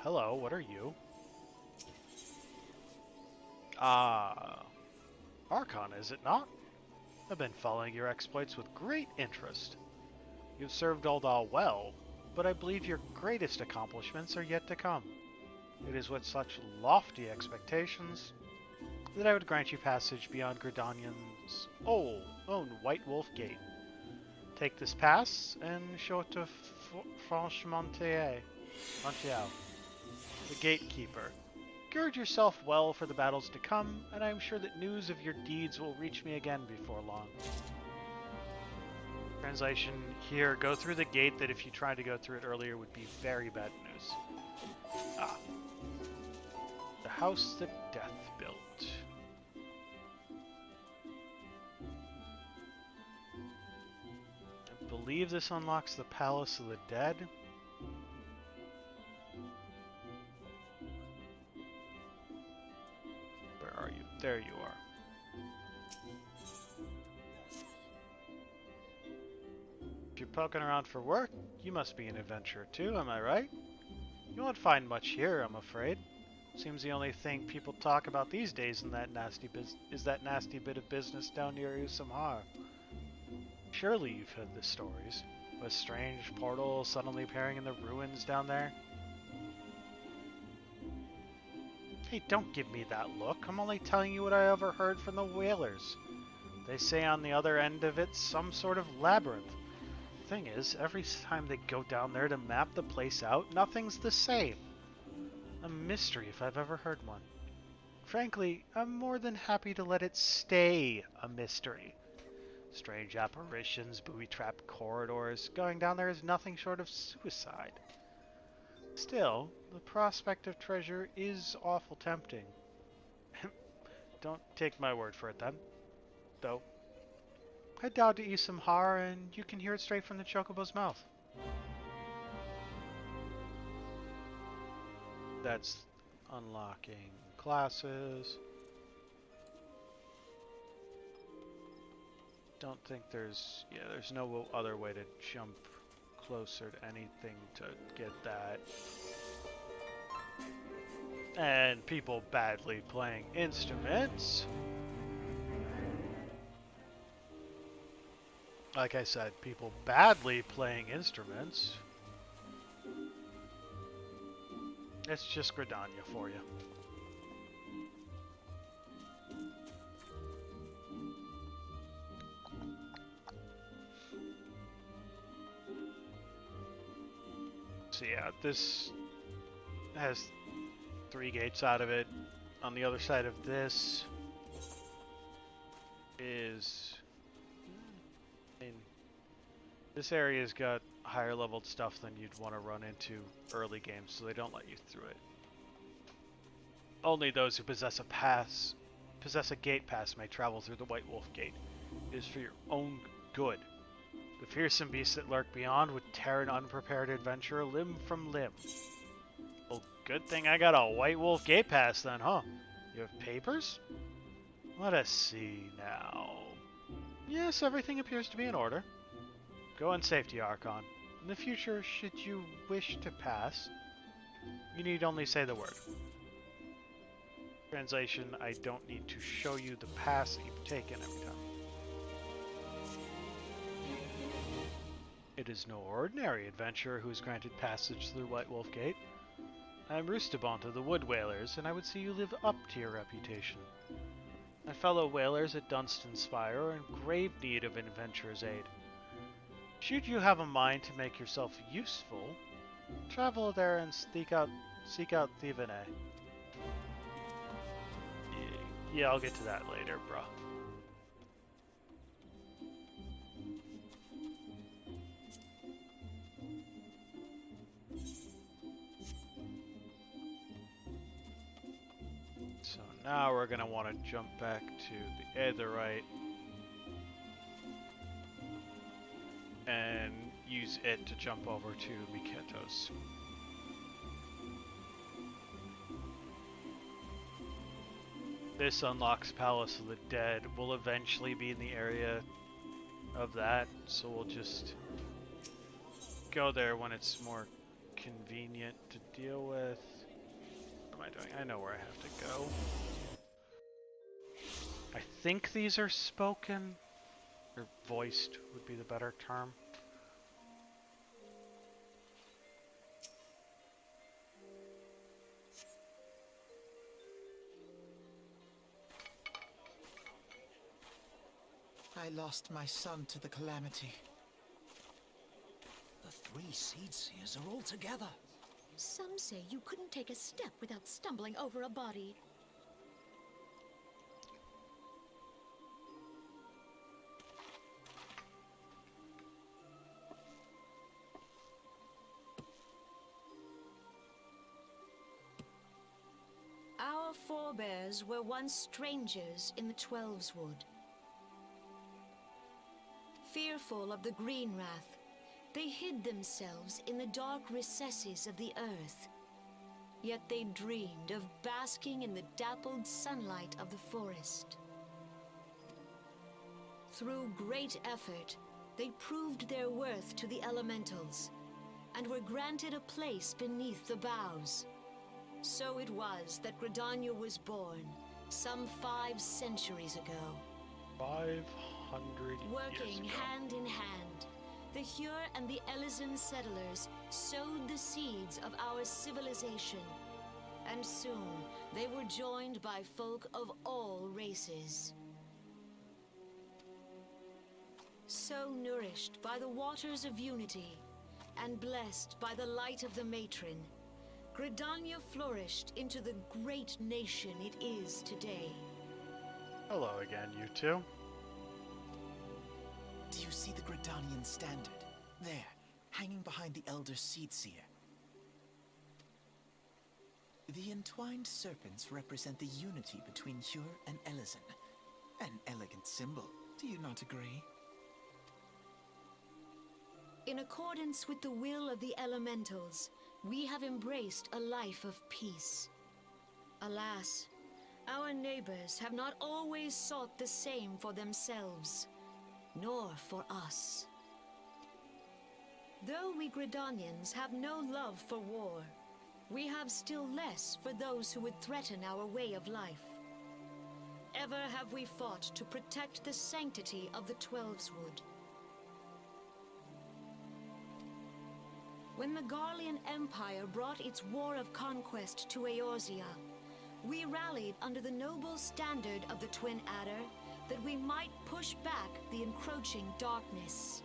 hello, what are you? Ah, Archon, is it not? I've been following your exploits with great interest. You've served Ul'dah well, but I believe your greatest accomplishments are yet to come. It is with such lofty expectations that I would grant you passage beyond Gridanian's own White Wolf Gate. Take this pass and show it to Franchemontier, the gatekeeper. Gird yourself well for the battles to come, and I am sure that news of your deeds will reach me again before long. Translation here, go through the gate that if you tried to go through it earlier would be very bad news. Ah. The house that death built. I believe this unlocks the Palace of the Dead. Where are you? There you are. If you're poking around for work, you must be an adventurer too, am I right? You won't find much here, I'm afraid. Seems the only thing people talk about these days in that is that nasty bit of business down near Usamhar. Surely you've heard the stories, with strange portals suddenly appearing in the ruins down there. Hey, don't give me that look. I'm only telling you what I overheard from the whalers. They say on the other end of it's some sort of labyrinth. Thing is, every time they go down there to map the place out, nothing's the same. A mystery if I've ever heard one. Frankly, I'm more than happy to let it stay a mystery. Strange apparitions, booby-trapped corridors. Going down there is nothing short of suicide. Still, the prospect of treasure is awful tempting. Don't take my word for it then, though. Head down to Usamhar and you can hear it straight from the Chocobo's mouth. That's unlocking classes. Don't think there's no other way to jump closer to anything to get that. And people badly playing instruments. Like I said, people badly playing instruments. It's just Gridania for you. So yeah, this has 3 gates out of it. On the other side of this is... I mean, this area's got higher leveled stuff than you'd want to run into early games, so they don't let you through it. Only those who possess a gate pass may travel through the White Wolf Gate. It is for your own good. The fearsome beasts that lurk beyond would tear an unprepared adventurer limb from limb. Well, good thing I got a White Wolf Gate pass then, huh? You have papers? Let us see now. Yes, everything appears to be in order. Go in safety, Archon. In the future, should you wish to pass, you need only say the word. Translation, I don't need to show you the pass that you've taken every time. It is no ordinary adventurer who is granted passage through White Wolf Gate. I am Roostabont of the Wood Whalers, and I would see you live up to your reputation. My fellow whalers at Dunstan Spire are in grave need of an adventurer's aid. Should you have a mind to make yourself useful, travel there and seek out Thivene. Yeah, I'll get to that later, bro. So now we're going to want to jump back to the Aetheryte and use it to jump over to Miqo'te's. This unlocks Palace of the Dead. We'll eventually be in the area of that, so we'll just go there when it's more convenient to deal with. am I doing? I know where I have to go. I think these are spoken, or voiced would be the better term. I lost my son to the calamity. The 3 seed seers are all together. Some say you couldn't take a step without stumbling over a body. Our forebears were once strangers in the Twelves Wood. Fearful of the Green Wrath, they hid themselves in the dark recesses of the earth. Yet they dreamed of basking in the dappled sunlight of the forest. Through great effort, they proved their worth to the elementals, and were granted a place beneath the boughs. So it was that Gridania was born, some 5 centuries ago. 500 years Working ago. hand in hand, the Hure and the Elysian settlers sowed the seeds of our civilization, and soon they were joined by folk of all races. So nourished by the waters of unity, and blessed by the light of the matron, Gridania flourished into the great nation it is today. Hello again, you two. Do you see the Gridanian standard? There, hanging behind the Elder Seed Seer. The entwined serpents represent the unity between Hure and Elysian. An elegant symbol, do you not agree? In accordance with the will of the elementals, we have embraced a life of peace. Alas, our neighbors have not always sought the same for themselves, nor for us. Though we Gridanians have no love for war, we have still less for those who would threaten our way of life. Ever have we fought to protect the sanctity of the Twelves Wood. When the Garlean Empire brought its war of conquest to Eorzea, we rallied under the noble standard of the Twin Adder that we might push back the encroaching darkness.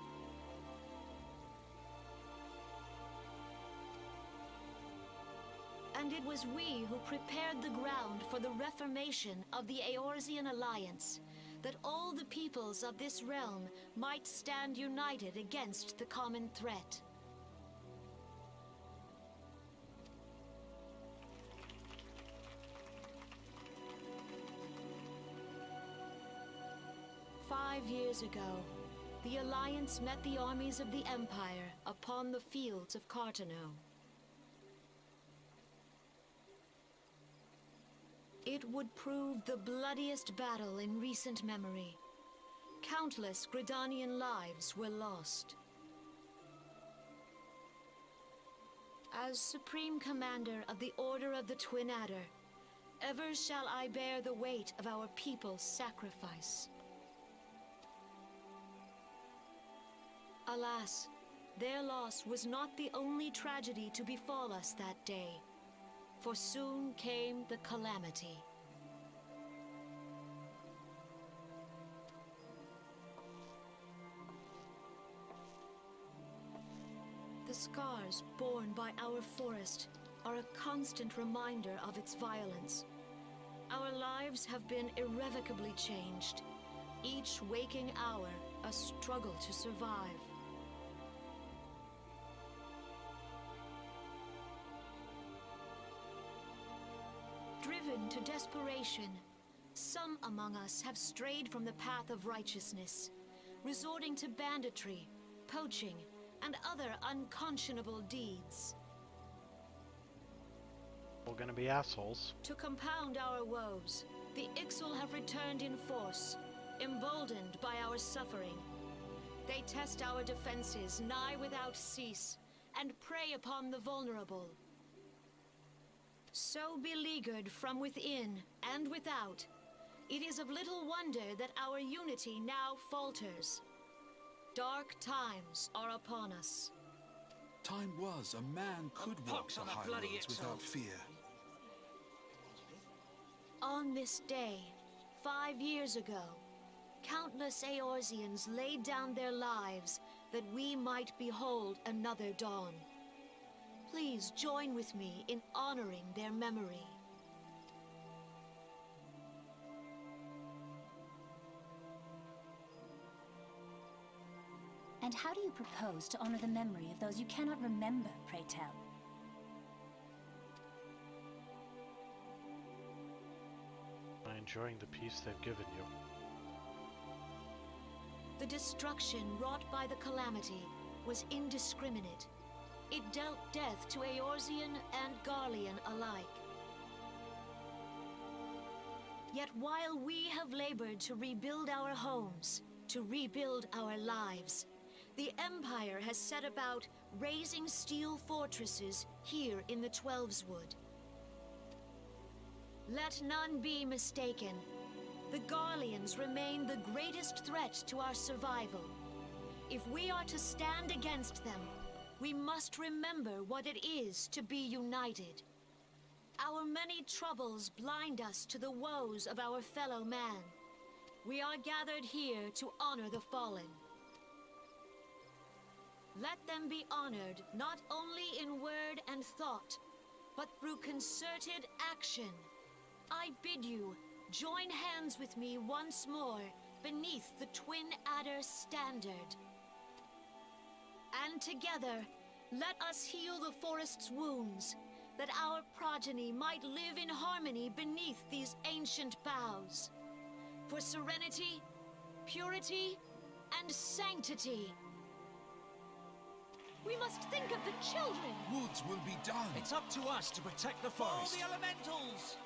And it was we who prepared the ground for the reformation of the Eorzean Alliance, that all the peoples of this realm might stand united against the common threat. "5 years ago, the Alliance met the armies of the Empire upon the fields of Cartano. It would prove the bloodiest battle in recent memory. Countless Gridanian lives were lost. As Supreme Commander of the Order of the Twin Adder, ever shall I bear the weight of our people's sacrifice. Alas, their loss was not the only tragedy to befall us that day, for soon came the calamity. The scars borne by our forest are a constant reminder of its violence. Our lives have been irrevocably changed, each waking hour a struggle to survive. Driven to desperation, some among us have strayed from the path of righteousness, resorting to banditry, poaching, and other unconscionable deeds. We're gonna be assholes. To compound our woes, the Ixal have returned in force, emboldened by our suffering. They test our defenses nigh without cease, and prey upon the vulnerable. So beleaguered from within and without, it is of little wonder that our unity now falters. Dark times are upon us. Time was a man could walk pox the on the high bloody roads XIV. without fear. On this day, 5 years ago, countless Eorzeans laid down their lives that we might behold another dawn. Please join with me in honoring their memory. And how do you propose to honor the memory of those you cannot remember, pray tell? By enjoying the peace they've given you. The destruction wrought by the calamity was indiscriminate. It dealt death to Eorzean and Garlean alike. Yet while we have labored to rebuild our homes, to rebuild our lives, the Empire has set about raising steel fortresses here in the Twelveswood. Let none be mistaken. The Garleans remain the greatest threat to our survival. If we are to stand against them, we must remember what it is to be united. Our many troubles blind us to the woes of our fellow man. We are gathered here to honor the fallen. Let them be honored not only in word and thought, but through concerted action. I bid you, join hands with me once more beneath the Twin Adder standard. And together, let us heal the forest's wounds, that our progeny might live in harmony beneath these ancient boughs. For serenity, purity, and sanctity. We must think of the children! Woods will be done. It's up to us to protect the forest. the elementals!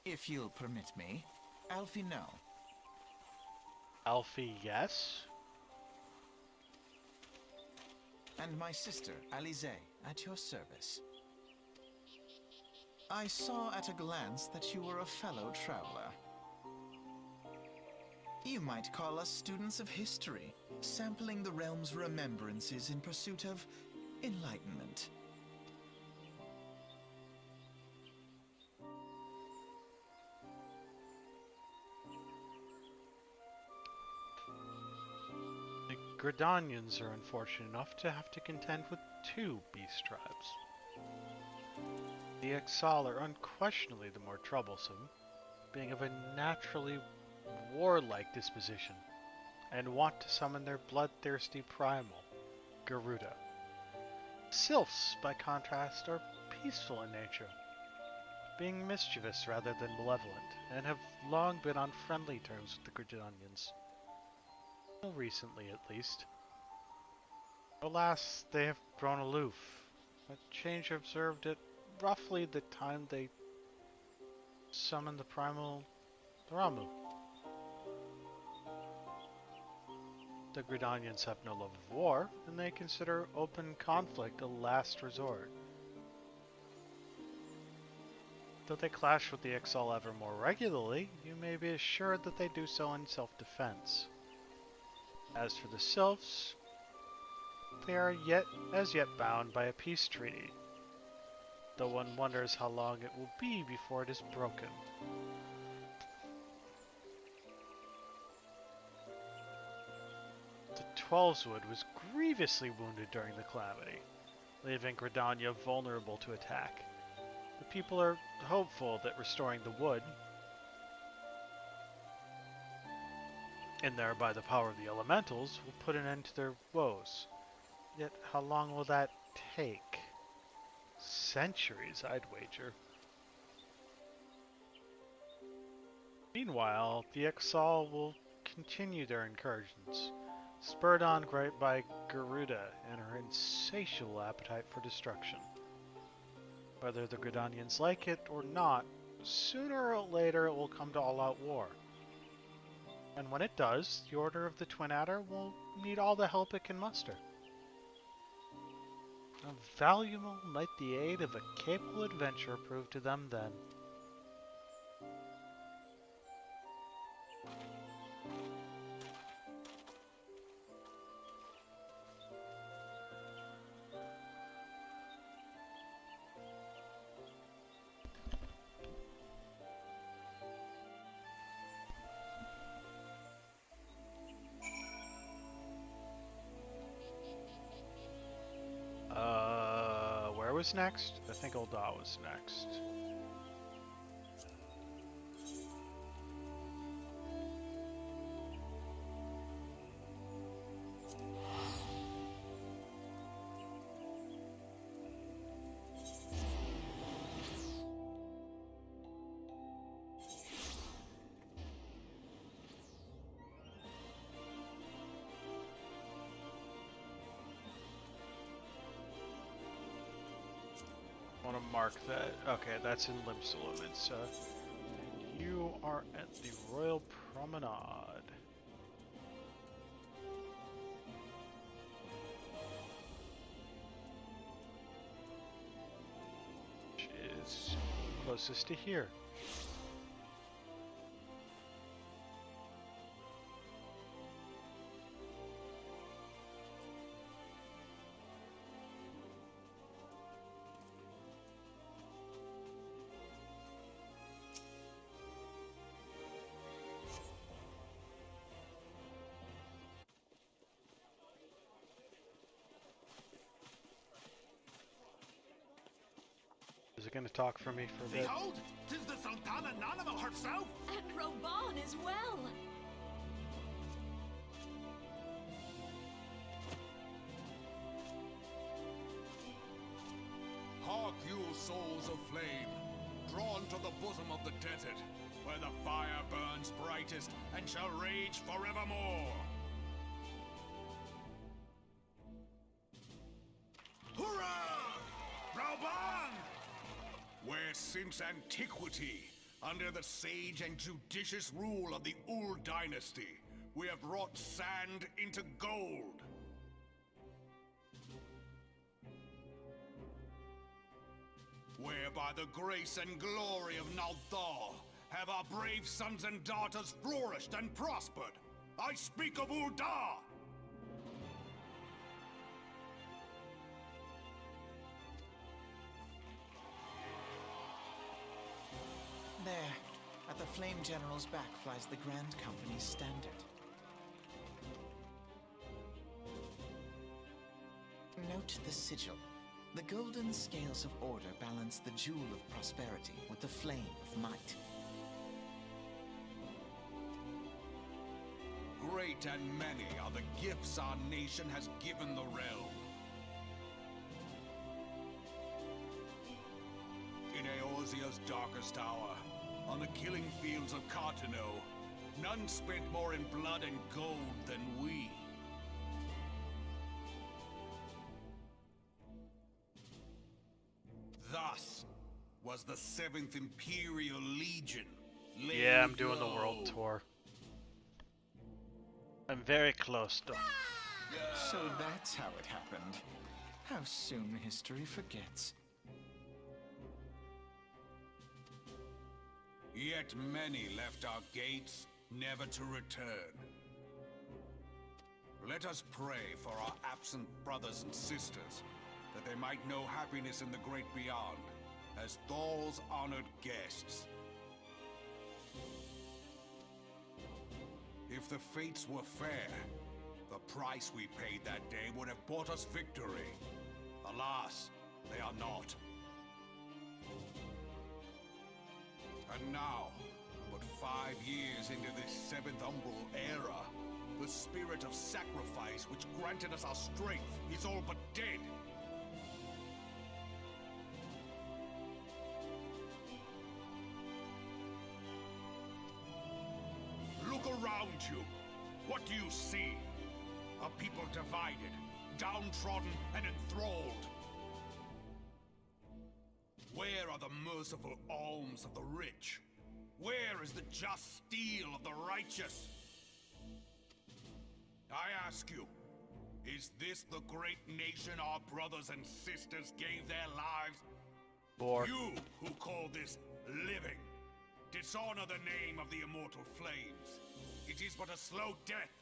If you'll permit me, Alfie, no. Alfie, yes? And my sister, Alize, at your service. I saw at a glance that you were a fellow traveler. You might call us students of history, sampling the realm's remembrances in pursuit of enlightenment. The Gridanians are unfortunate enough to have to contend with 2 beast tribes. The XIV are unquestionably the more troublesome, being of a naturally warlike disposition, and want to summon their bloodthirsty primal, Garuda. Sylphs, by contrast, are peaceful in nature, being mischievous rather than malevolent, and have long been on friendly terms with the Gridanians. Recently, at least. Alas, they have grown aloof, a change observed at roughly the time they summoned the primal Ramu. The Gridanians have no love of war, and they consider open conflict a last resort. Though they clash with the XIV ever more regularly, you may be assured that they do so in self-defense. As for the Sylphs, they are as yet bound by a peace treaty, though one wonders how long it will be before it is broken. The Twelveswood was grievously wounded during the calamity, leaving Gridania vulnerable to attack. The people are hopeful that restoring the wood And there, by the power of the elementals, will put an end to their woes. Yet, how long will that take? Centuries, I'd wager. Meanwhile, the XIV will continue their incursions, spurred on by Garuda and her insatiable appetite for destruction. Whether the Gridanians like it or not, sooner or later it will come to all-out war. And when it does, the Order of the Twin Adder will need all the help it can muster. A valuable might the aid of a capable adventurer prove to them then. Where was next? I think Ul'dah was next. I want to mark that. Okay, that's in Limsalumensa. You are at the Royal Promenade. Which is closest to here. Is it going to talk for me for a bit? Behold, 'tis the Sultana Nanama herself! And Roban as well! Hark you, souls of flame, drawn to the bosom of the desert, where the fire burns brightest and shall rage forevermore. Hurrah! Brauban! Where since antiquity, under the sage and judicious rule of the Ul dynasty, we have wrought sand into gold. Where by the grace and glory of Nalthal have our brave sons and daughters flourished and prospered. I speak of Ul'dah! There, at the Flame General's back flies the Grand Company's standard. Note the sigil. The golden scales of order balance the jewel of prosperity with the flame of might. Great and many are the gifts our nation has given the realm. In Eorzea's darkest hour, on the killing fields of Cartano, none spent more in blood and gold than we. Thus was the 7th Imperial Legion laid Yeah, I'm doing the low. world tour. I'm very close to. So that's how it happened. How soon history forgets. Yet many left our gates, never to return. Let us pray for our absent brothers and sisters, that they might know happiness in the great beyond, as Thal's honored guests. If the fates were fair, the price we paid that day would have bought us victory. Alas, they are not. And now, but 5 years into this 7th Umbral era, the spirit of sacrifice which granted us our strength is all but dead. Look around you. What do you see? A people divided, downtrodden, and enthralled. Where are the merciful alms of the rich? Where is the just steel of the righteous? I ask you, is this the great nation our brothers and sisters gave their lives? Or You who call this living, dishonor the name of the immortal flames. It is but a slow death.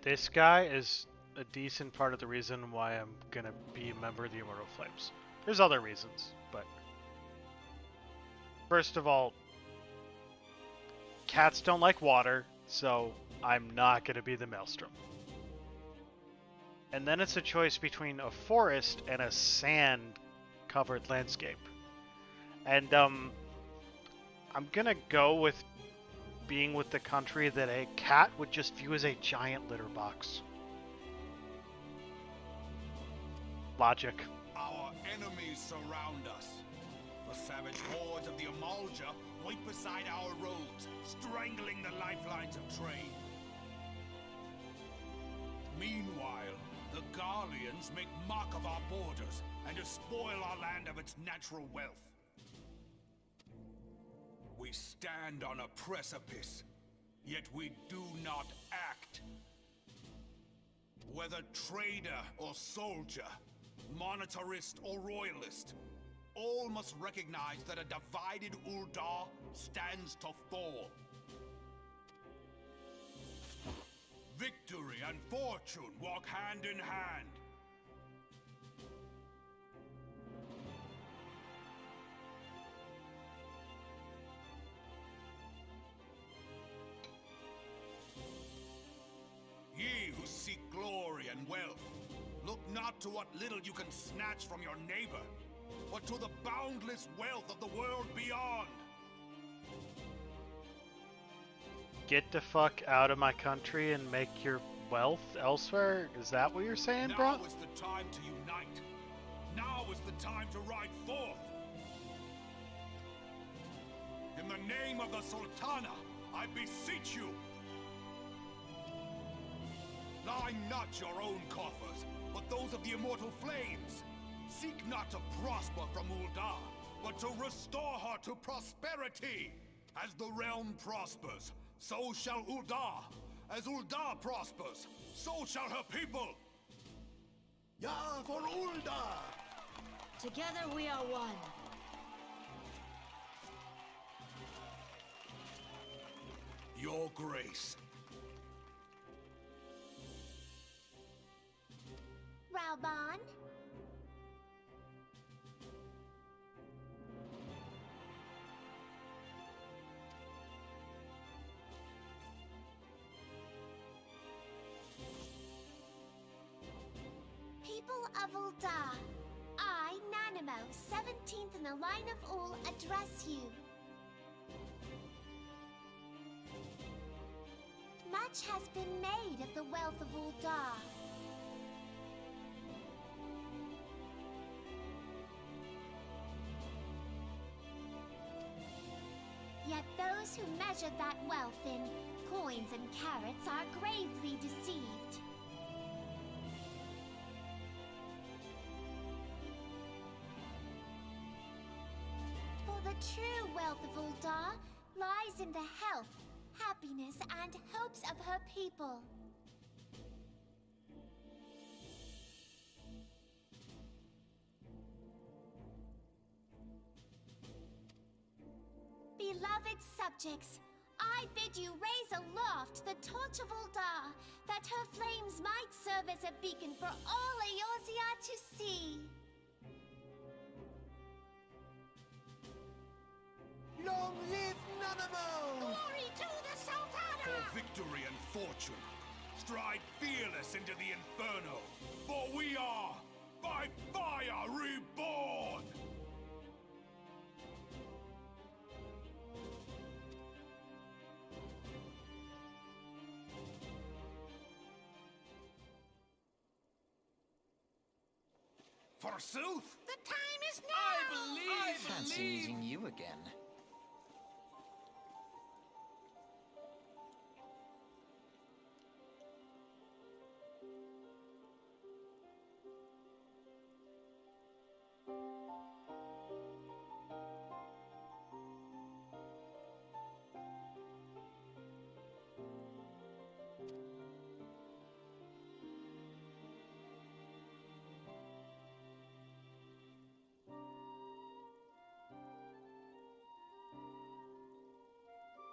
this guy is a decent part of the reason why I'm gonna be a member of the Immortal Flames. There's other reasons, but first of all, cats don't like water, so I'm not gonna be the Maelstrom. And then it's a choice between a forest and a sand-covered landscape. And I'm gonna go with being with the country that a cat would just view as a giant litter box. Logic. Our enemies surround us. The savage hordes of the Amalja wait beside our roads, strangling the lifelines of trade. Meanwhile, the Garleans make mock of our borders and despoil our land of its natural wealth. We stand on a precipice, yet we do not act. Whether trader or soldier, monetarist or royalist, all must recognize that a divided Uldar stands to fall. Victory and fortune walk hand in hand. Ye who seek glory and wealth, look not to what little you can snatch from your neighbor, but to the boundless wealth of the world beyond. Get the fuck out of my country and make your wealth elsewhere? Is that what you're saying, bro? Now is the time to unite. Now is the time to ride forth. In the name of the Sultana, I beseech you. Line not your own coffers, but those of the immortal flames. Seek not to prosper from Uldar, but to restore her to prosperity. As the realm prospers, so shall Uldar. As Uldar prospers, so shall her people. Ja for Uldar! Together we are one. Your grace. Raoban? People of Uldar, I, Nanimo, 17th in the line of Ul, address you. Much has been made of the wealth of Uldar. Yet those who measure that wealth in coins and carats are gravely deceived. For the true wealth of Uldar lies in the health, happiness, and hopes of her people. Beloved subjects, I bid you raise aloft the torch of Uldar, that her flames might serve as a beacon for all Eorzea to see. Long live Nanamo! Glory to the Sultana! For victory and fortune, stride fearless into the Inferno, for we are by fire reborn! Forsooth! The time is now! Fancy meeting you again.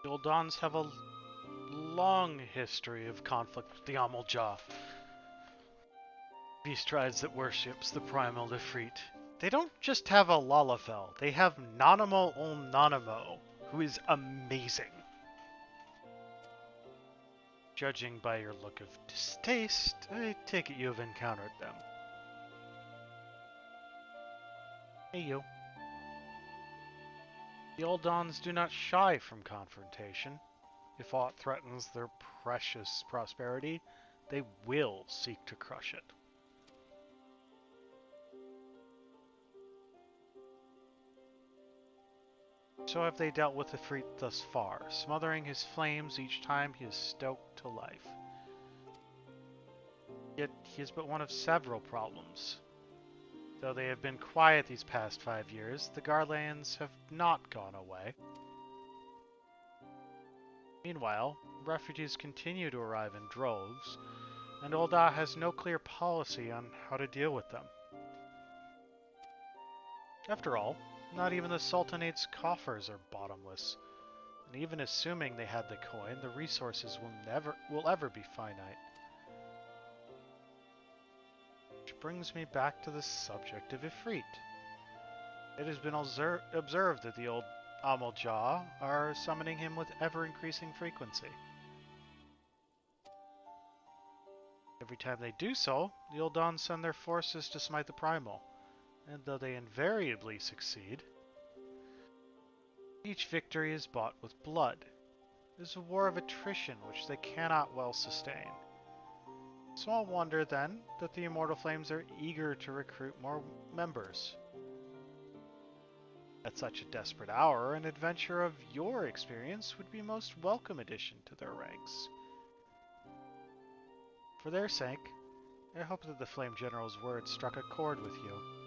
The Uldans have a long history of conflict with the Amalja, beast tribes that worships the primal Ifrit. They don't just have a Lalafell, they have Nanamo ul Nanamo, who is amazing. Judging by your look of distaste, I take it you have encountered them. Hey you. The Uldans do not shy from confrontation. If aught threatens their precious prosperity, they will seek to crush it. So have they dealt with Ifrit thus far, smothering his flames each time he is stoked to life. Yet he is but one of several problems. Though they have been quiet these past 5 years, the Garlands have not gone away. Meanwhile, refugees continue to arrive in droves, and Ul'dah has no clear policy on how to deal with them. After all, not even the Sultanate's coffers are bottomless, and even assuming they had the coin, the resources will ever be finite. Which brings me back to the subject of Ifrit. It has been observed that the old Amalja are summoning him with ever-increasing frequency. Every time they do so, the Uldans send their forces to smite the Primal, and though they invariably succeed, each victory is bought with blood. It is a war of attrition which they cannot well sustain. Small wonder, then, that the Immortal Flames are eager to recruit more members. At such a desperate hour, an adventure of your experience would be a most welcome addition to their ranks. For their sake, I hope that the Flame General's words struck a chord with you.